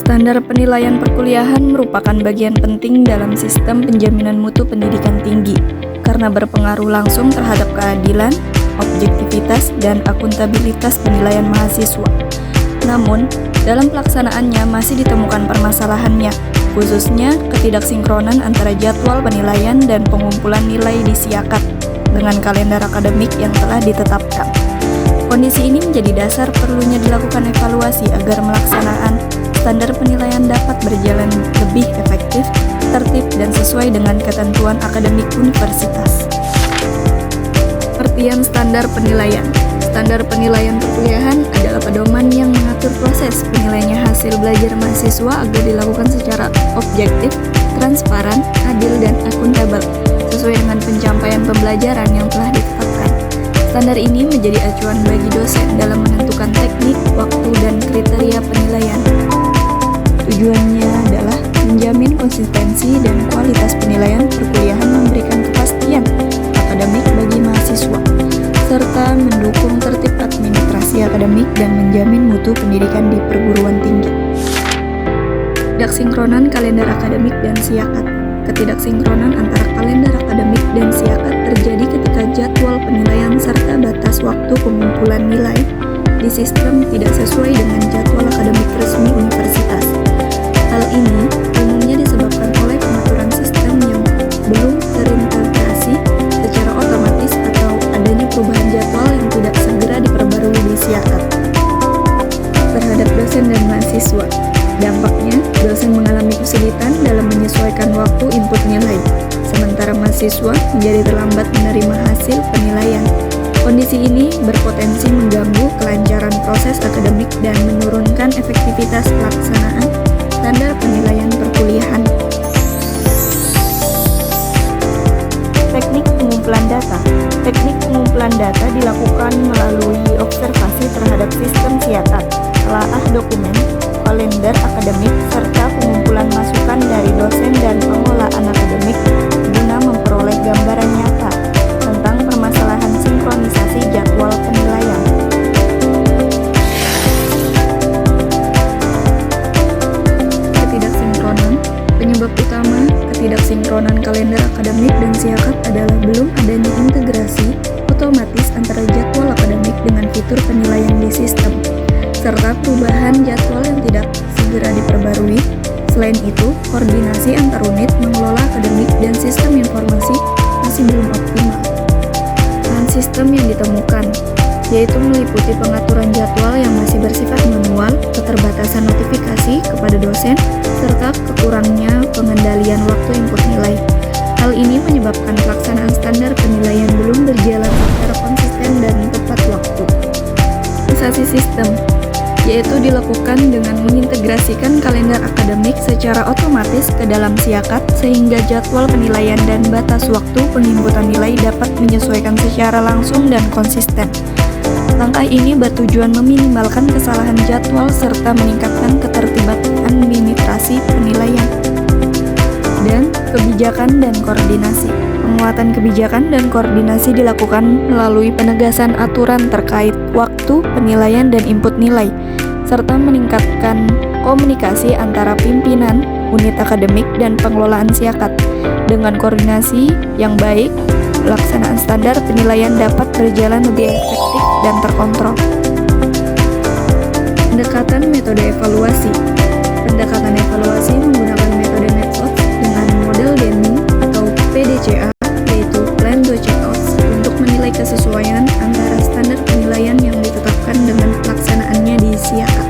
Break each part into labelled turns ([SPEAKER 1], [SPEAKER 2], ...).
[SPEAKER 1] Standar penilaian perkuliahan merupakan bagian penting dalam sistem penjaminan mutu pendidikan tinggi karena berpengaruh langsung terhadap keadilan, objektivitas, dan akuntabilitas penilaian mahasiswa. Namun, dalam pelaksanaannya masih ditemukan permasalahannya, khususnya ketidaksinkronan antara jadwal penilaian dan pengumpulan nilai di Siakat dengan kalender akademik yang telah ditetapkan. Kondisi ini menjadi dasar perlunya dilakukan evaluasi agar melaksanaan standar penilaian dapat berjalan lebih efektif, tertib, dan sesuai dengan ketentuan akademik universitas. Pengertian standar penilaian. Standar penilaian perkuliahan adalah pedoman yang mengatur proses penilaiannya hasil belajar mahasiswa agar dilakukan secara objektif, transparan, adil, dan akuntabel, sesuai dengan pencapaian pembelajaran yang telah ditetapkan. Standar ini menjadi acuan bagi dosen dalam menentukan teknik, waktu, dan kriteria penilaian. Tujuannya adalah menjamin konsistensi dan kualitas penilaian perkuliahan, memberikan kepastian akademik bagi mahasiswa, serta mendukung tertib administrasi akademik dan menjamin mutu pendidikan di perguruan tinggi. Ketidaksinkronan kalender akademik dan Siakat. Ketidaksinkronan antara kalender akademik dan Siakat terjadi ketika jadwal penilaian serta batas waktu pengumpulan nilai di sistem tidak sesuai dengan jadwal akademik resmi universitas. Hal ini umumnya disebabkan oleh pengaturan sistem yang belum terintegrasi secara otomatis atau adanya perubahan jadwal yang tidak segera diperbarui di Siakat terhadap dosen dan mahasiswa. Dampaknya, dosen mengalami kesulitan dalam menyesuaikan waktu input nilai, sementara mahasiswa menjadi terlambat menerima hasil penilaian. Kondisi ini berpotensi mengganggu kelancaran proses akademik dan menurunkan efektivitas pelaksanaan standar penilaian perkuliahan. Teknik pengumpulan data. Teknik pengumpulan data dilakukan melalui observasi terhadap sistem Siakat, telaah dokumen, kalender akademik, serta pengumpulan masukan dari dosen dan pengelolaan akademik guna memperoleh gambaran nyata tentang permasalahan sinkronisasi jadwal penilaian. Penyebab utama ketidaksinkronan kalender akademik dan Siakat adalah belum adanya integrasi otomatis antara jadwal akademik dengan fitur penilaian di sistem, serta perubahan jadwal yang tidak segera diperbarui. Selain itu, koordinasi antar unit mengelola akademik dan sistem informasi masih belum optimal. Bahan sistem yang ditemukan yaitu meliputi pengaturan jadwal yang masih bersifat manual, keterbatasan notifikasi kepada dosen, serta kekurangnya pengendalian waktu input nilai. Hal ini menyebabkan pelaksanaan standar penilaian belum berjalan secara konsisten dan tepat waktu. Otomatisasi sistem yaitu dilakukan dengan mengintegrasikan kalender akademik secara otomatis ke dalam Siakat sehingga jadwal penilaian dan batas waktu penginputan nilai dapat menyesuaikan secara langsung dan konsisten. Langkah ini bertujuan meminimalkan kesalahan jadwal serta meningkatkan ketertiban administrasi penilaian dan kebijakan dan koordinasi. Penguatan kebijakan dan koordinasi dilakukan melalui penegasan aturan terkait waktu, penilaian, dan input nilai, serta meningkatkan komunikasi antara pimpinan, unit akademik, dan pengelolaan Siakat. Dengan koordinasi yang baik, pelaksanaan standar penilaian dapat berjalan lebih efektif dan terkontrol. Pendekatan metode evaluasi. Pendekatan evaluasi menggunakan metode METHODS dengan model Deming atau PDCA, yaitu Plan Do Checkouts, untuk menilai kesesuaian antara standar penilaian yang ditetapkan dengan pelaksanaannya di Siakat.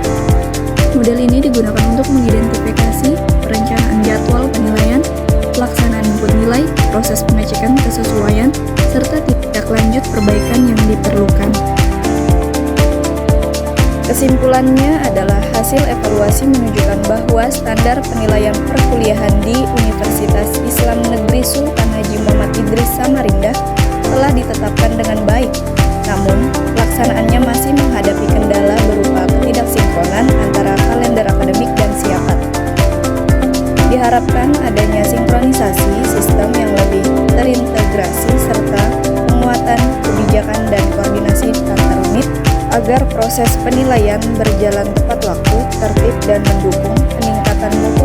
[SPEAKER 1] Model ini digunakan untuk mengidentifikasi perencanaan jadwal penilaian, pelaksanaan input nilai, proses pengecekan kesesuaian, serta tindak lanjut perbaikan yang diperlukan. Kesimpulannya adalah hasil evaluasi menunjukkan bahwa standar penilaian perkuliahan di Universitas Islam Negeri Sultan Haji Muhammad Idris Samarinda telah ditetapkan dengan baik. Namun, pelaksanaannya masih menghadapi kendala berupa ketidaksinkronan antara kalender akademik dan Siakat. Diharapkan adanya sinkronisasi sistem yang lebih terintegrasi serta penguatan kebijakan dan koordinasi antar unit agar proses penilaian berjalan tepat waktu, tertib, dan mendukung peningkatan mutu